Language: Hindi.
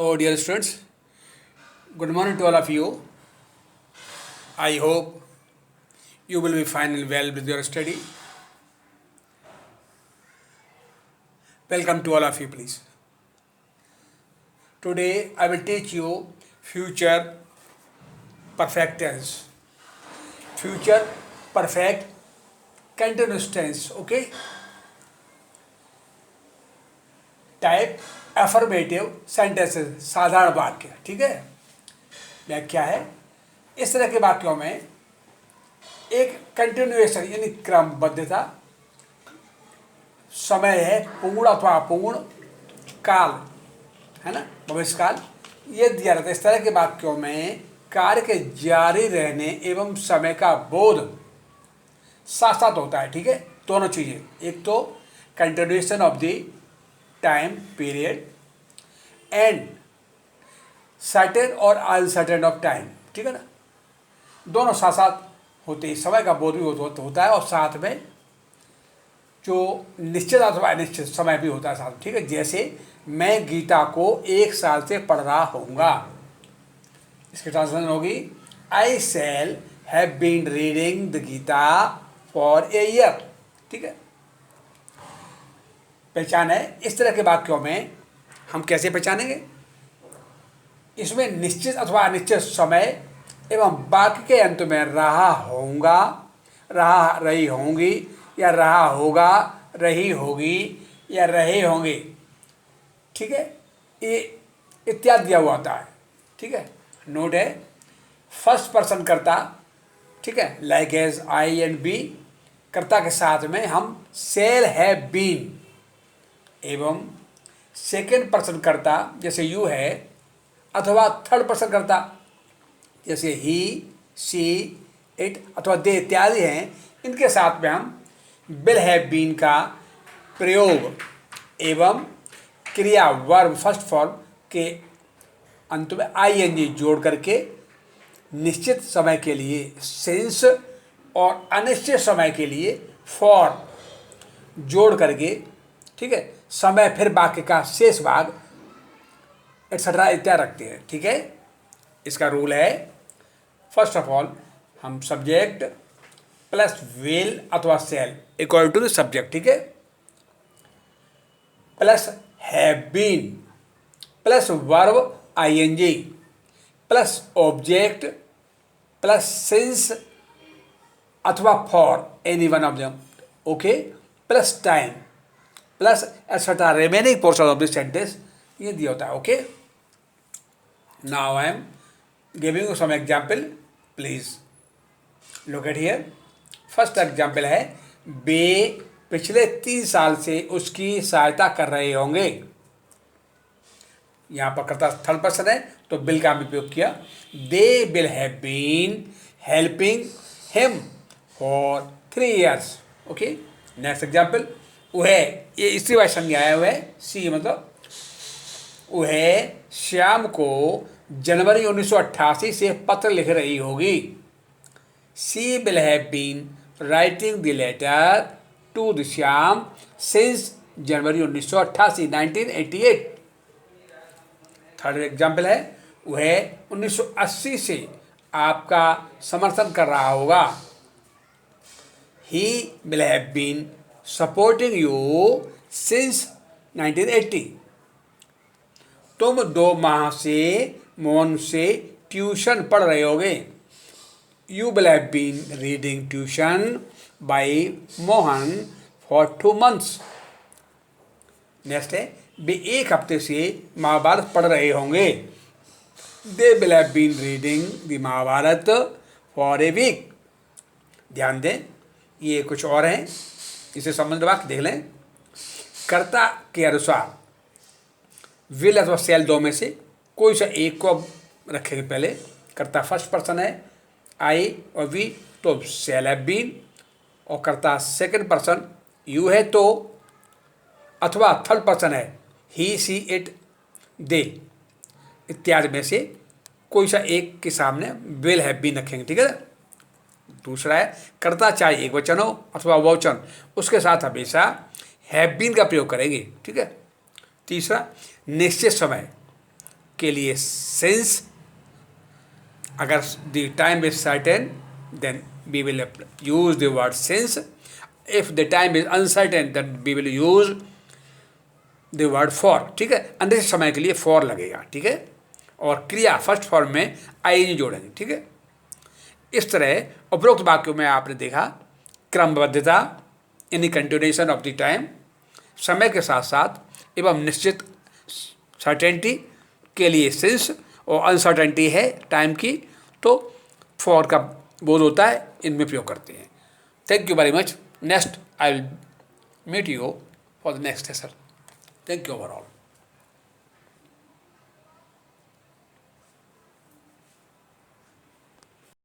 So, dear students, good morning to all of you. I hope you will be fine and well with your study. Welcome to all of you, please. Today, I will teach you future perfect tense, future perfect continuous tense. Okay? Type affirmative sentences, साधारण वाक्य. ठीक है. व्याख्या है, इस तरह के वाक्यों में एक कंटिन्यूएशन यानी क्रमबद्धता, समय है पूर्ण अथवा अपूर्ण, काल है ना, भविष्यकाल, ये दिया रहता है. इस तरह के वाक्यों में कार्य के जारी रहने एवं समय का बोध साथ साथ होता है. ठीक है. दोनों चीज़ें, एक तो continuation of the time period and certain और अनसर्टेन ऑफ टाइम. ठीक है ना, दोनों साथ साथ होते हैं. समय का बोध भी होता है और साथ में जो निश्चित अथवा अनिश्चित समय भी होता है साथ में. ठीक है. जैसे मैं गीता को 1 साल से पढ़ रहा होऊंगा, इसकी ट्रांसलेशन होगी I shall have been reading the Gita for a year. ठीक है. पहचान है. इस तरह के वाक्यों में हम कैसे पहचानेंगे? इसमें निश्चित अथवा अनिश्चित समय एवं वाक्य के अंत में रहा होऊंगा, रहा रही होंगी, या रहा होगा, रही होगी, या रहे होंगे. ठीक है. ये इत्यादि दिया हुआ होता है. ठीक है. नोट है, फर्स्ट पर्सन कर्ता. ठीक है. Like as I and we, कर्ता के साथ में हम शैल हैव बीन, एवं सेकेंड पर्सन कर्ता जैसे यू है, अथवा थर्ड पर्सन कर्ता जैसे ही, शी, इट अथवा दे इत्यादि हैं, इनके साथ में हम विल हैव बीन का प्रयोग एवं क्रिया वर्ब फर्स्ट फॉर्म के अंत में आईएनजी जोड़ करके निश्चित समय के लिए सिंस और अनिश्चित समय के लिए फॉर जोड़ करके, ठीक है, समय फिर वाक्य का शेष भाग एक्सेट्रा इत्यादि रखते हैं. ठीक है. इसका रूल है, फर्स्ट ऑफ ऑल हम सब्जेक्ट प्लस विल अथवा shall equal to the subject. ठीक है. Plus have been plus verb I N G plus object plus since अथवा for any one of them. Okay. Plus time plus etcetera remaining portion of this sentence, ये दिया होता है. Okay. Now I am giving you some example. Please look at here. First example है, वे पिछले 3 साल से उसकी सहायता कर रहे होंगे. यहाँ पर करता थर्ड पर्सन है तो बिल का भी उपयोग किया. They will have been helping him for 3 years. Okay. Next example, वह, ये इसी वाय संज्ञा आया हुआ है, सी मतलब वह श्याम को जनवरी 1988 से पत्र लिख रही होगी. She will have been writing the letter to the Shyam since January 1988 1988. Third example है, वह 1980 से आपका समर्थन कर रहा होगा. He will have been supporting you since 1980. तुम 2 माह से मोहन से ट्यूशन पढ़ रहे होगे. You will have been reading tuition by Mohan for 2 months. Next है, वे 1 हफ्ते से महाभारत पढ़ रहे होंगे. They will have been reading the Mahabharata for a week. ध्यान दें, ये कुछ और हैं, इसे संबंध वाक्य देख लें. कर्ता के अनुसार विल अथवा शैल दो में से कोई सा एक को रखेंगे. पहले कर्ता फर्स्ट पर्सन है आई और वी, तो शैल हैव बीन, और कर्ता सेकंड पर्सन यू है तो, अथवा थर्ड पर्सन है ही, सी, इट, दे इत्यादि में से कोई सा एक के सामने विल हैव बीन रखेंगे. ठीक है. दूसरा है, कर्ता चाहे एक वचन हो अथवा बहुवचन, उसके साथ हमेशा हैव बीन का प्रयोग करेंगे. ठीक है. तीसरा, निश्चित समय के लिए सिंस, अगर the time is certain then we will use the word since, if the time is uncertain then we will use the word for. ठीक है, अनिश्चित समय के लिए फॉर लगेगा। ठीक है, और क्रिया फर्स्ट फॉर्म में आई जोड़ेंगे। ठीक है, इस तरह उपरोक्त वाक्यों में आपने देखा क्रमबद्धता in continuation of the time, समय के साथ साथ एवं निश्चित सर्टेनिटी के लिए सिंस, और अनसर्टेनिटी है टाइम की तो फॉर का बोध होता है, इनमें प्रयोग करते हैं। Thank you very much. Next I will meet you for the next session. Thank you overall.